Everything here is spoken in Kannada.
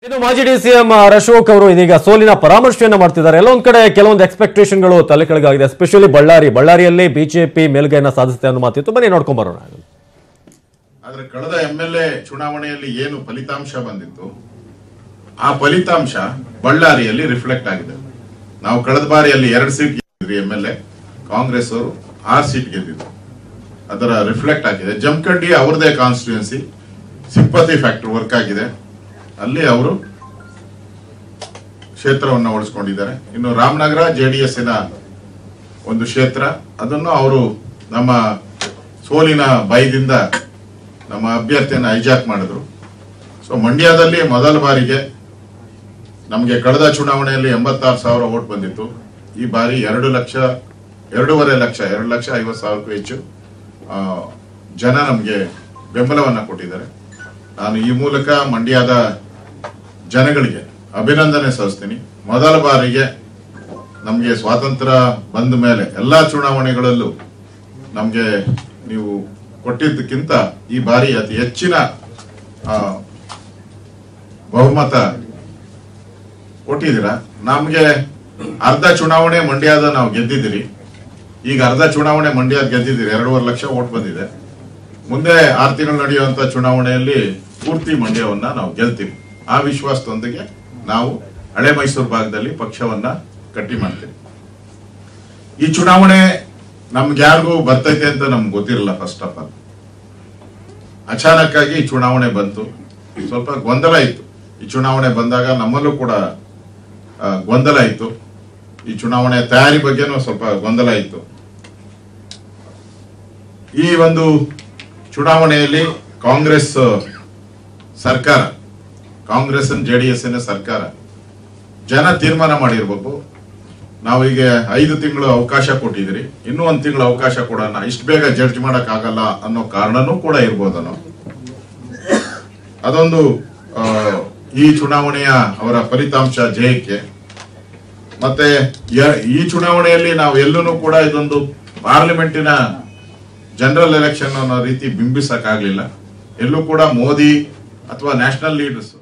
ಇದು ಮಾಜಿ ಡಿಸಿಎಂ ಅಶೋಕ್ ಅವರು ಇದೀಗ ಸೋಲಿನ ಪರಾಮರ್ಶೆಯನ್ನು ಮಾಡ್ತಿದ್ದಾರೆ. ಎಲ್ಲೊಂದ್ ಕಡೆ ಕೆಲವೊಂದು ಎಕ್ಸ್ಪೆಕ್ಟೇಷನ್ಗಳು ತಲೆ ಕೆಳಗಾಗಿದೆ. ಎಸ್ಪೆಷಲಿ ಬಳ್ಳಾರಿಯಲ್ಲಿ ಬಿಜೆಪಿ ಮೇಲ್ಗೈನ ಸಾಧಿಸುತ್ತೆ ಅನ್ನೋ ಮಾತಿತ್ತು. ಬನ್ನಿ ನೋಡ್ಕೊಂಡ್ ಬರೋಣ. ಆದ್ರೆ ಕಳೆದ ಎಂಎಲ್ಎ ಚುನಾವಣೆಯಲ್ಲಿ ಏನು ಫಲಿತಾಂಶ ಬಂದಿತ್ತು ಆ ಫಲಿತಾಂಶ ಬಳ್ಳಾರಿಯಲ್ಲಿ ರಿಫ್ಲೆಕ್ಟ್ ಆಗಿದೆ. ನಾವು ಕಳೆದ ಬಾರಿಯಲ್ಲಿ 2 ಸೀಟ್ ಗೆದ್ದಿದ್ವಿ ಎಂಎಲ್ಎ, ಕಾಂಗ್ರೆಸ್ ಅವರು 6 ಸೀಟ್ ಗೆದ್ದಿದ್ರು. ಅದರ ರಿಫ್ಲೆಕ್ಟ್ ಆಗಿದೆ. ಜಮಖಂಡಿ ಅವರದೇ ಕಾನ್ಸ್ಟಿಟ್ಯೂನ್ಸಿ, ಸಿಂಪತಿ ಫ್ಯಾಕ್ಟರ್ ವರ್ಕ್ ಆಗಿದೆ. ಅಲ್ಲಿ ಅವರು ಕ್ಷೇತ್ರವನ್ನು ಉಳಿಸ್ಕೊಂಡಿದ್ದಾರೆ. ಇನ್ನು ರಾಮನಗರ ಜೆಡಿಎಸ್ ಒಂದು ಕ್ಷೇತ್ರ, ಅದನ್ನು ಅವರು ನಮ್ಮ ಸೋಲಿನ ಭಯದಿಂದ ನಮ್ಮ ಅಭ್ಯರ್ಥಿಯನ್ನು ಹೈಜಾಕ್ ಮಾಡಿದ್ರು. ಸೊ ಮಂಡ್ಯದಲ್ಲಿ ಮೊದಲ ಬಾರಿಗೆ ನಮಗೆ ಕಳೆದ ಚುನಾವಣೆಯಲ್ಲಿ 86,000 ವೋಟ್ ಬಂದಿತ್ತು. ಈ ಬಾರಿ 2,50,000ಕ್ಕೂ ಹೆಚ್ಚು ಜನ ನಮಗೆ ಬೆಂಬಲವನ್ನ ಕೊಟ್ಟಿದ್ದಾರೆ. ನಾನು ಈ ಮೂಲಕ ಮಂಡ್ಯದ ಜನಗಳಿಗೆ ಅಭಿನಂದನೆ ಸಲ್ಲಿಸ್ತೀನಿ. ಮೊದಲ ಬಾರಿಗೆ ನಮಗೆ ಸ್ವಾತಂತ್ರ್ಯ ಬಂದ ಮೇಲೆ ಎಲ್ಲಾ ಚುನಾವಣೆಗಳಲ್ಲೂ ನಮಗೆ ನೀವು ಕೊಟ್ಟಿದ್ದಕ್ಕಿಂತ ಈ ಬಾರಿ ಅತಿ ಹೆಚ್ಚಿನ ಬಹುಮತ ಕೊಟ್ಟಿದ್ದೀರಾ. ನಮಗೆ ಅರ್ಧ ಚುನಾವಣೆ ಮಂಡ್ಯದ ನಾವು ಗೆದ್ದಿದ್ದೀರಿ. ಈಗ ಅರ್ಧ ಚುನಾವಣೆ ಮಂಡ್ಯ ಗೆದ್ದಿದ್ದೀರಿ. 2.5 ಲಕ್ಷ ವೋಟ್ ಬಂದಿದೆ. ಮುಂದೆ 6 ತಿಂಗಳು ನಡೆಯುವಂತ ಚುನಾವಣೆಯಲ್ಲಿ ಪೂರ್ತಿ ಮಂಡ್ಯವನ್ನ ನಾವು ಗೆಲ್ತೀವಿ. ಆ ವಿಶ್ವಾಸದೊಂದಿಗೆ ನಾವು ಹಳೆ ಮೈಸೂರು ಭಾಗದಲ್ಲಿ ಪಕ್ಷವನ್ನ ಗಟ್ಟಿ ಮಾಡ್ತೀವಿ. ಈ ಚುನಾವಣೆ ನಮ್ಗೆ ಯಾರಿಗೂ ಬರ್ತೈತೆ ಅಂತ ನಮ್ಗೆ ಗೊತ್ತಿರಲಿಲ್ಲ. ಫಸ್ಟ್ ಆಫ್ ಆಲ್ ಅಚಾನಕ್ ಆಗಿ ಈ ಚುನಾವಣೆ ಬಂತು. ಸ್ವಲ್ಪ ಗೊಂದಲ ಇತ್ತು. ಈ ಚುನಾವಣೆ ಬಂದಾಗ ನಮ್ಮಲ್ಲೂ ಕೂಡ ಗೊಂದಲ ಇತ್ತು. ಈ ಚುನಾವಣೆ ತಯಾರಿ ಬಗ್ಗೆನೂ ಸ್ವಲ್ಪ ಗೊಂದಲ ಇತ್ತು. ಈ ಒಂದು ಚುನಾವಣೆಯಲ್ಲಿ ಕಾಂಗ್ರೆಸ್ ಸರ್ಕಾರ, ಕಾಂಗ್ರೆಸ್ ಜೆಡಿಎಸ್ ಸರ್ಕಾರ ಜನ ತೀರ್ಮಾನ ಮಾಡಿರ್ಬೇಕು. ನಾವೀಗ 5 ತಿಂಗಳು ಅವಕಾಶ ಕೊಟ್ಟಿದ್ದೀರಿ, ಇನ್ನೂ 1 ತಿಂಗಳು ಅವಕಾಶ ಕೊಡೋಣ, ಇಷ್ಟು ಬೇಗ ಜಡ್ಜ್ ಮಾಡಕ್ ಆಗಲ್ಲ ಅನ್ನೋ ಕಾರಣನೂ ಕೂಡ ಇರ್ಬೋದನೋ. ಅದೊಂದು ಈ ಚುನಾವಣೆಯ ಅವರ ಫಲಿತಾಂಶ ಜಯಕ್ಕೆ. ಮತ್ತೆ ಈ ಚುನಾವಣೆಯಲ್ಲಿ ನಾವು ಎಲ್ಲೂ ಕೂಡ ಇದೊಂದು ಪಾರ್ಲಿಮೆಂಟಿನ ಜನರಲ್ ಎಲೆಕ್ಷನ್ ಅನ್ನೋ ರೀತಿ ಬಿಂಬಿಸಕ್ಕಾಗ್ಲಿಲ್ಲ. ಎಲ್ಲೂ ಕೂಡ ಮೋದಿ ಅಥವಾ ನ್ಯಾಷನಲ್ ಲೀಡರ್ಸ್